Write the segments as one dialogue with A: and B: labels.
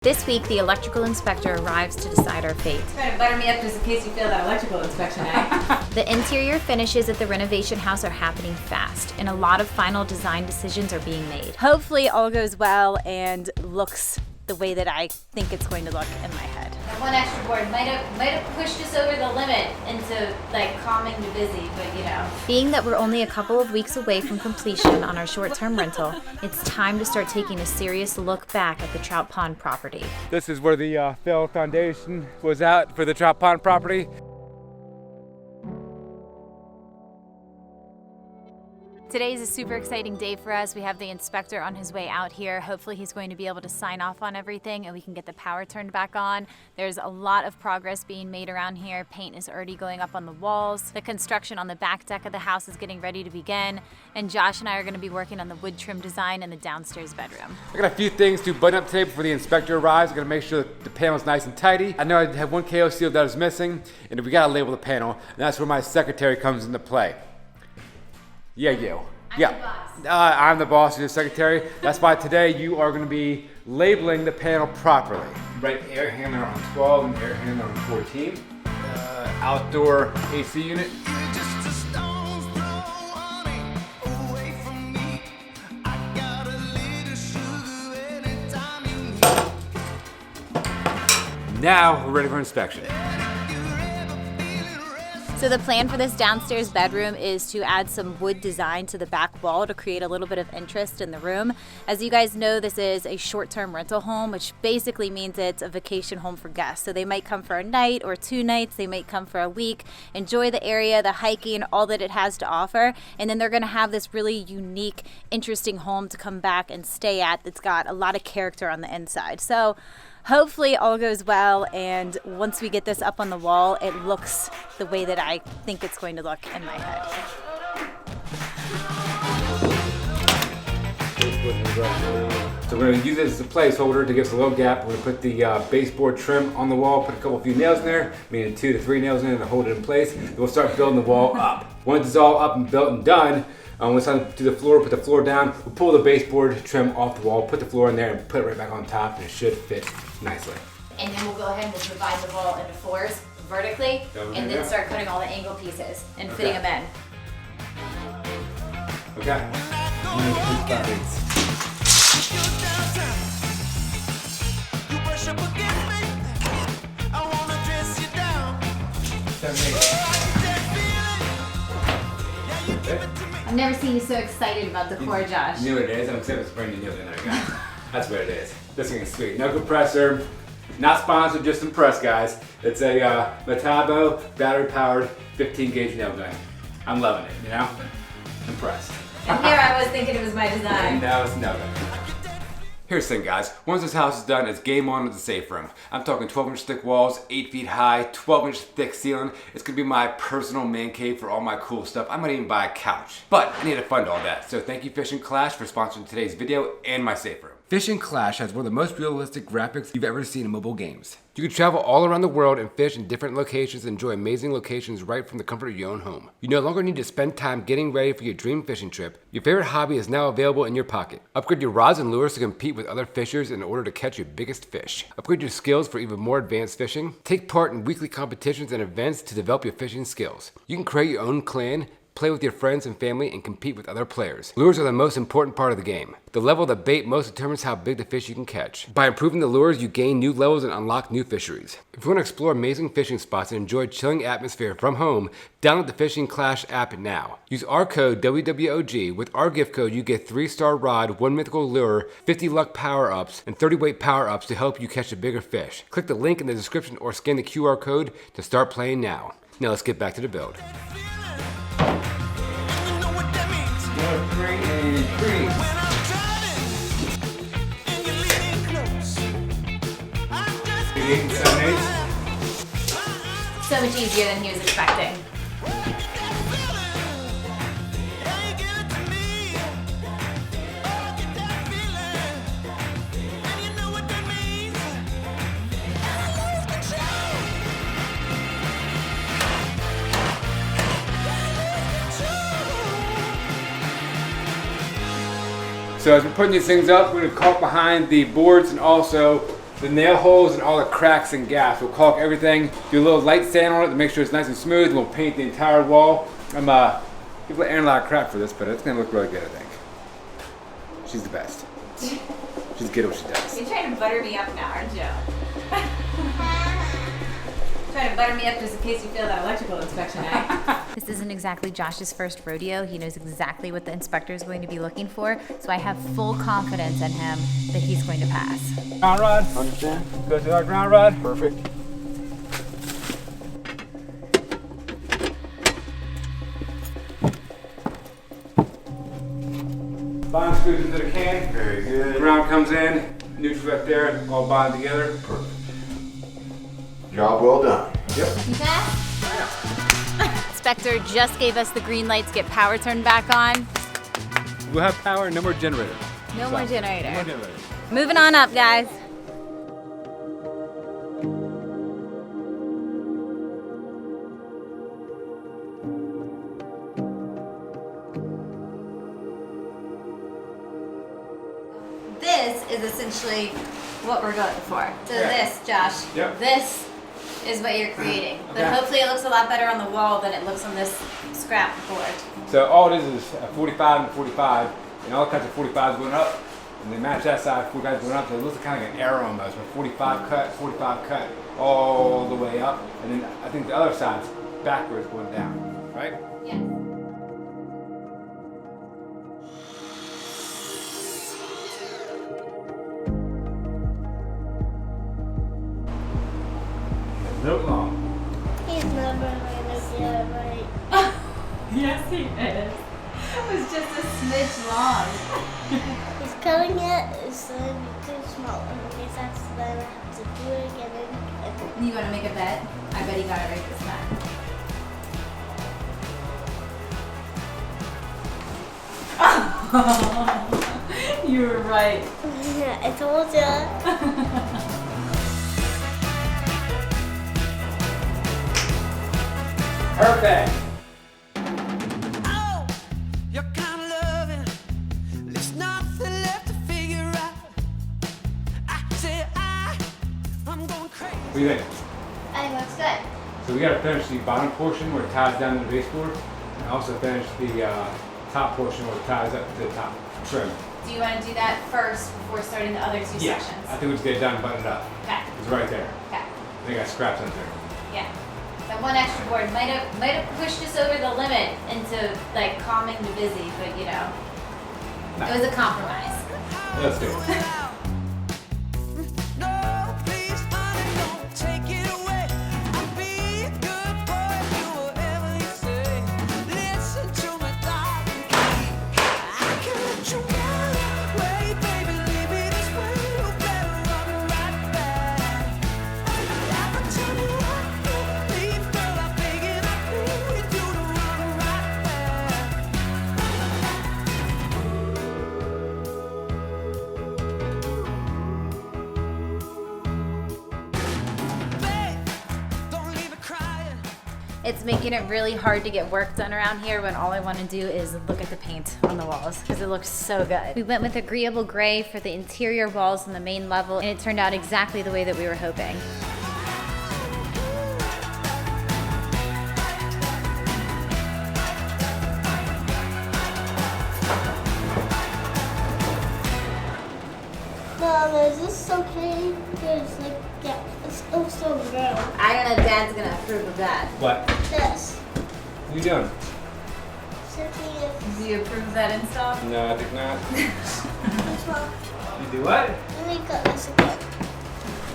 A: This week, the electrical inspector arrives to decide our fate.
B: Trying to butter me up just in case you fail that electrical inspection, eh?
A: The interior finishes at the renovation house are happening fast, and a lot of final design decisions are being made.
C: Hopefully all goes well and looks the way that I think it's going to look in my head.
B: That one extra board might have pushed us over the limit into like calming the busy, but you know.
A: Being that we're only a couple of weeks away from completion on our short-term rental, it's time to start taking a serious look back at the Trout Pond property.
D: This is where the fill foundation was at for the Trout Pond property.
C: Today is a super exciting day for us. We have the inspector on his way out here. Hopefully he's going to be able to sign off on everything and we can get the power turned back on. There's a lot of progress being made around here. Paint is already going up on the walls. The construction on the back deck of the house is getting ready to begin. And Josh and I are going to be working on the wood trim design in the downstairs bedroom.
D: I got a few things to button up today before the inspector arrives. I'm gonna make sure that the panel's nice and tidy. I know I have one KO seal that is missing, and we gotta label the panel, and that's where my secretary comes into play. Yeah, you. Yeah. I'm the boss, you're the secretary. That's why today you are going to be labeling the panel properly. Right air handler on 12 and air handler on 14. Outdoor AC unit. Now we're ready for inspection.
C: So the plan for this downstairs bedroom is to add some wood design to the back wall to create a little bit of interest in the room. As you guys know, this is a short-term rental home, which basically means it's a vacation home for guests. So they might come for a night or 2 nights, they might come for a week, enjoy the area, the hiking, all that it has to offer, and then they're gonna have this really unique, interesting home to come back and stay at that's got a lot of character on the inside. So hopefully all goes well, and once we get this up on the wall, it looks the way that I think it's going to look in my head.
D: So we're going to use this as a placeholder to give us a little gap. We're going to put the baseboard trim on the wall, put a few nails in there, meaning 2 to 3 nails in there to hold it in place. Then we'll start building the wall up. Once it's all up and built and done, once I do the floor, put the floor down, we'll pull the baseboard trim off the wall, put the floor in there, and put it right back on top, and it should fit nicely.
B: And then we'll go ahead and we'll divide the wall into 4s vertically, and then start cutting all the angle pieces and fitting them in.
D: Okay.
B: I've never seen you so excited about decor, Josh.
D: You know what it is? I'm excited to bring the new that I got. That's what it is. This thing is sweet. No compressor. Not sponsored, just impressed, guys. It's a Metabo battery-powered 15-gauge nail gun. I'm loving it, you know? Impressed.
B: And here I was thinking it was my design.
D: And now it's no gun. Here's the thing, guys. Once this house is done, it's game on with the safe room. I'm talking 12-inch thick walls, 8 feet high, 12-inch thick ceiling. It's gonna be my personal man cave for all my cool stuff. I might even buy a couch. But I need to fund all that. So thank you Fishing Clash for sponsoring today's video and my safe room. Fishing Clash has one of the most realistic graphics you've ever seen in mobile games. You can travel all around the world and fish in different locations and enjoy amazing locations right from the comfort of your own home. You no longer need to spend time getting ready for your dream fishing trip. Your favorite hobby is now available in your pocket. Upgrade your rods and lures to compete with other fishers in order to catch your biggest fish. Upgrade your skills for even more advanced fishing. Take part in weekly competitions and events to develop your fishing skills. You can create your own clan, play with your friends and family, and compete with other players. Lures are the most important part of the game. The level of the bait most determines how big the fish you can catch. By improving the lures, you gain new levels and unlock new fisheries. If you want to explore amazing fishing spots and enjoy a chilling atmosphere from home, download the Fishing Clash app now. Use our code WWOG. With our gift code, you get 3-star rod, 1 mythical lure, 50 luck power-ups, and 30 weight power-ups to help you catch a bigger fish. Click the link in the description or scan the QR code to start playing now. Now let's get back to the build.
B: So much easier than he was expecting.
D: So as we're putting these things up, we're going to caulk behind the boards and also the nail holes and all the cracks and gaps. We'll caulk everything, do a little light sand on it to make sure it's nice and smooth, and we'll paint the entire wall. People are Aaron a lot of crap for this, but it's gonna look really good, I think. She's the best. She's good at what she does.
B: You're trying to butter me up now, aren't you? Trying to butter me up just in case you fail that electrical inspection, eh?
A: This isn't exactly Josh's first rodeo. He knows exactly what the inspector is going to be looking for, so I have full confidence in him that he's going to pass.
D: Ground rod.
E: Understand?
D: Go to our ground rod.
E: Perfect.
D: Bond screws into the can.
E: Very good.
D: Ground comes in, neutral right there, all bond together.
E: Perfect. Job well done.
D: Yep.
B: You pass?
C: Inspector just gave us the green light to get power turned back on.
D: We'll have power, no more generator.
C: No more generator.
D: No more generator.
C: Moving on up, guys.
B: This is essentially what we're going for. So
D: Yeah.
B: this, Josh,
D: Yep.
B: this is what you're creating. But
D: Okay.
B: hopefully it looks a lot better on the wall than it looks on this scrap board.
D: So all it is a 45 and 45, and all kinds of 45s going up, and they match that side, 45s going up, so it looks kind of like an arrow almost, where 45 cut, all the way up, and then I think the other side's backwards going down, right?
B: Yes.
D: Note long.
F: He's never gonna get it right.
B: Yes, he is. It was just a smidge long.
F: He's cutting it so it'll be too small. Because that's then I have to do it again and again.
B: You want to make a bet? I bet he got it right this time. You were right.
F: I told ya.
D: Perfect.
G: Oh, you're kind of loving. There's nothing left to figure out. I say I'm going crazy.
D: What do you think?
B: I think looks good.
D: So we got to finish the bottom portion where it ties down to the baseboard, and also finish the top portion where it ties up to the top trim.
B: Do you want to do that first before starting the other two sections?
D: I think we just get it done and button it up.
B: Okay.
D: It's right there.
B: Okay.
D: I think I scraps under there.
B: Yeah. That one extra board might have pushed us over the limit into like calming to busy, but you know, it was a compromise.
D: Let's do it.
G: No, please, honey, don't take it away. I'll be a good boy, do whatever you say. Listen to me, darling, I can let you run away, baby, leave me this way. You better run right back. Never tell me what to leave, girl, I'm begging, I plead you to run right back. Don't leave me crying.
C: It's making it really hard to get work done around here when all I want to do is look at the paint on the walls because it looks so good. We went with agreeable gray for the interior walls on the main level, and it turned out exactly the way that we were hoping.
F: Mom, is this okay? Because like, yeah, it's also brown.
B: I don't know if Dad's gonna approve of that.
D: What?
F: This.
D: What are you doing?
F: Checking if
B: Do you approve of that install?
D: No, I think not.
F: this one.
D: You do what?
F: Let me cut this again.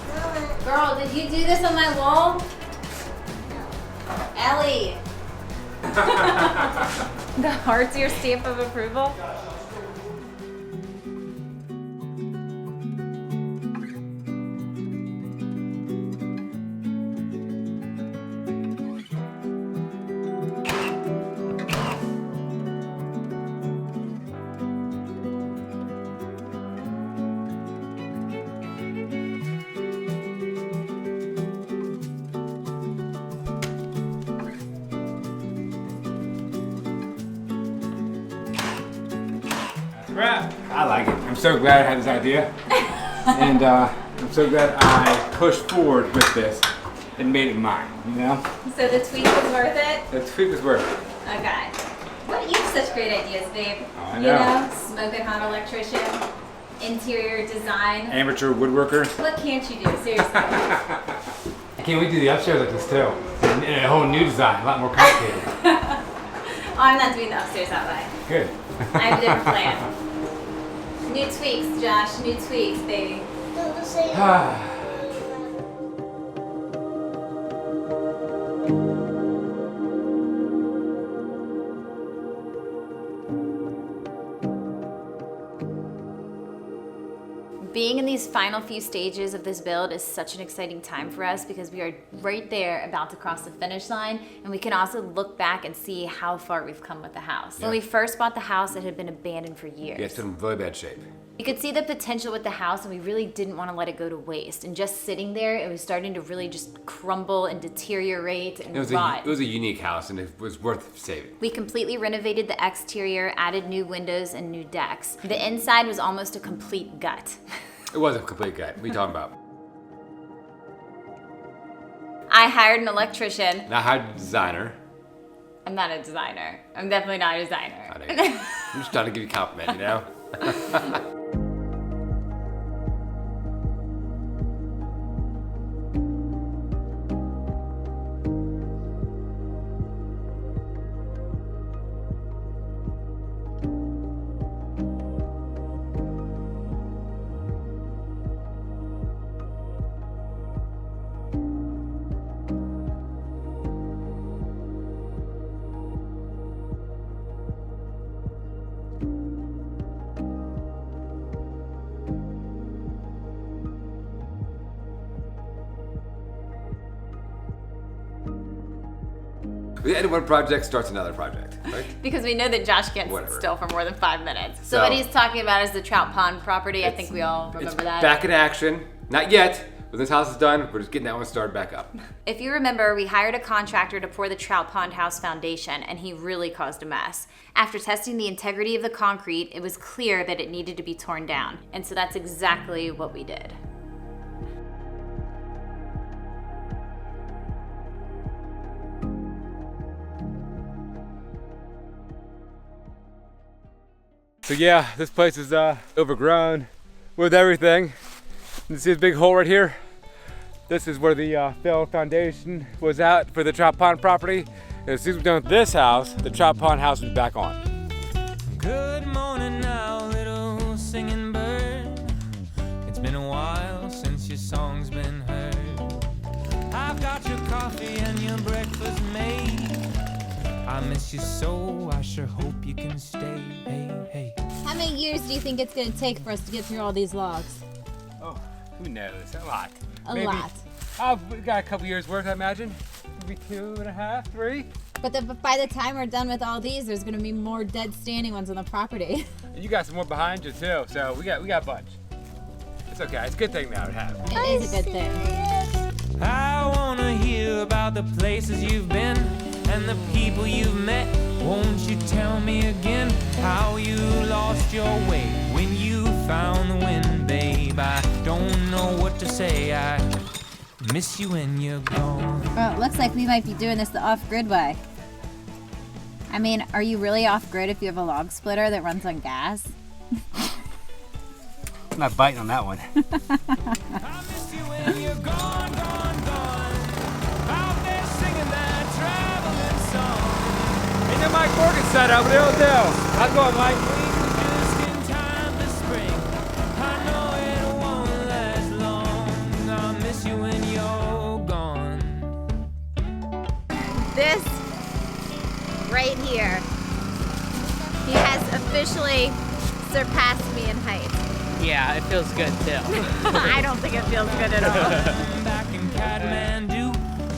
F: Mama.
B: Girl, did you do this on my wall? Ellie.
C: The heart's your stamp of approval?
D: Crap. I like it. I'm so glad I had this idea. And I'm so that I pushed forward with this and made it mine, you know?
C: So the tweak was worth it?
D: The tweak was worth it.
C: Okay. What, you have such great ideas, babe.
D: Oh, I
C: You
D: know.
C: know, smoking hot electrician, interior design.
D: Amateur woodworker.
C: What can't you do? Seriously.
D: I can't wait to do the upstairs like this too. And a whole new design, a lot more complicated.
C: Oh, I'm not doing the upstairs that way.
D: Good.
C: I have a different plan. New tweaks, Josh. New tweaks, baby.
F: Do the same.
A: Being in these final few stages of this build is such an exciting time for us because we are right there about to cross the finish line, and we can also look back and see how far we've come with the house. When we first bought the house, it had been abandoned for years.
D: Yeah, it's in really bad shape.
A: We could see the potential with the house, and we really didn't want to let it go to waste. And just sitting there, it was starting to really just crumble and deteriorate and rot.
D: It was a unique house, and it was worth saving.
A: We completely renovated the exterior, added new windows and new decks. The inside was almost a complete gut.
D: It was a complete gut. What are you talking about?
A: I hired an electrician.
D: And I hired a designer.
A: I'm not a designer. I'm definitely not a designer.
D: I know. I'm just trying to give you a compliment, you know? The end of one project starts another project, right?
A: Because we know that Josh can't
D: Whatever.
A: sit still for more than 5 minutes. So
D: So-
A: what he's talking about is the Trout Pond property. I think we all remember that.
D: Back in action. Not yet. When this house is done, we're just getting that one started back up.
A: If you remember, we hired a contractor to pour the Trout Pond house foundation, and he really caused a mess. After testing the integrity of the concrete, it was clear that it needed to be torn down. And so that's exactly what we did.
D: So yeah, this place is overgrown with everything. You see this big hole right here? This is where the failed foundation was at for the Trout Pond property. And as soon as we're done with this house, the Trout Pond house will be back on.
G: Good morning now, little singing bird. It's been a while since your song's been heard. I've got your coffee and your breakfast made. I miss you so, I sure hope you can stay. Hey, hey.
C: How many years do you think it's going to take for us to get through all these logs?
D: Oh, who knows? A lot.
C: A lot.
D: Oh, we got a couple years worth, I imagine. Maybe 2.5, 3.
C: But by the time we're done with all these, there's going to be more dead standing ones on the property.
D: And you got some more behind you too, so we got a bunch. It's okay. It's a good thing now to have.
C: It is a good thing.
G: I wanna hear about the places you've been and the people you've met. Won't you tell me again how you lost your way when you found the wind, babe? I don't know what to say. I miss you when you're gone.
C: Well, it looks like we might be doing this the off-grid way. I mean, are you really off-grid if you have a log splitter that runs on gas?
D: I'm not biting on that one.
G: I miss you when you're gone, gone, gone. Out there singing that traveling song.
D: Ain't no Mike Morgan set up, but it'll do. How's it going, Mike?
G: Just in time this spring. I know it won't last long. I miss you when you're gone.
C: This right here, he has officially surpassed me in height.
H: Yeah, it feels good too.
C: I don't think it feels good at all.
G: Back in Kathmandu,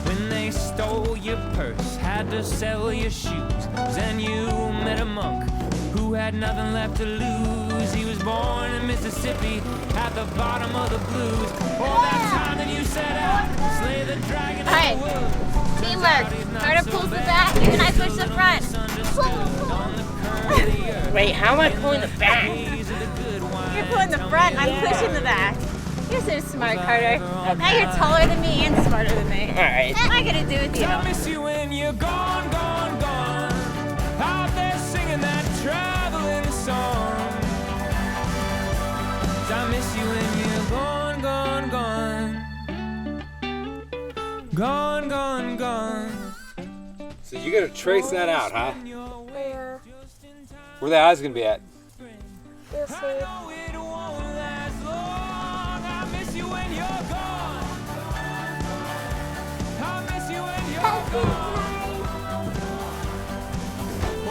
G: when they stole your purse, had to sell your shoes. Then you met a monk who had nothing left to lose. He was born in Mississippi at the bottom of the blues. All that time that you set out to slay the dragon
C: Hey,
G: in the woods.
C: teamwork. Carter pulls the back and I push the front.
H: Wait, how am I pulling the back?
C: You're pulling the front, I'm pushing the back. You're so smart, Carter. Now you're taller than me and smarter than me.
H: Alright.
C: What am I gonna do with you?
G: I miss you when you're gone, gone, gone. Out there singing that traveling song. I miss you when you're gone, gone, gone. Gone, gone, gone.
D: So you gotta trace that out, huh?
F: Yeah,
D: Where the eyes gonna be at?
F: you'll see.
G: Oh, it won't last long. I miss you when you're gone. I miss you when you're gone.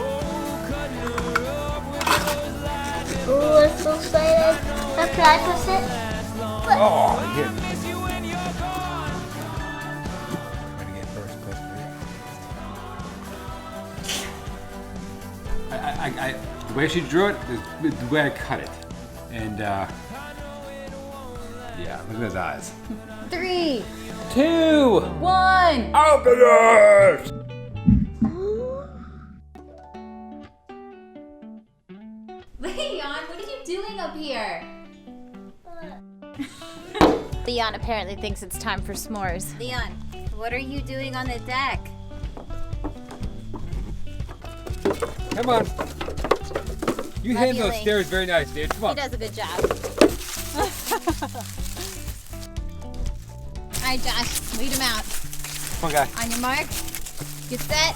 G: Oh, cutting her up with those lightning
F: Ooh, I'm so excited. How can I push it?
D: Oh, you
G: I miss you when you're gone.
D: the way she drew it is the way I cut it. And yeah, look at those eyes.
A: 3,
D: 2,
A: 1.
D: open it!
A: Leon, what are you doing up here?
C: Leon apparently thinks it's time for s'mores.
A: Leon, what are you doing on the deck?
D: Come on. You
C: Love
D: handle
C: you,
D: those
C: Lee.
D: stairs very nice, dude. Come
C: He
D: on.
C: does a good job. All right, Josh, lead him out.
D: Come on, guy.
C: On your mark, get set.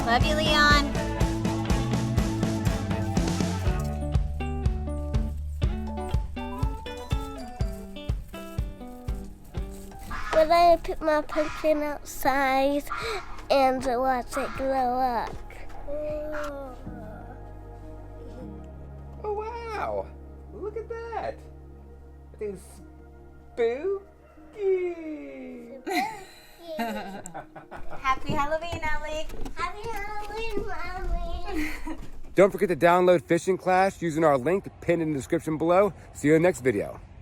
C: Love you, Leon.
F: When I put my pumpkin outside and watch it grow up.
D: Oh, wow. Look at that. I think it's spooky.
C: Happy Halloween, Ellie.
F: Happy Halloween, Mommy.
D: Don't forget to download Fishing Class using our link pinned in the description below. See you in the next video.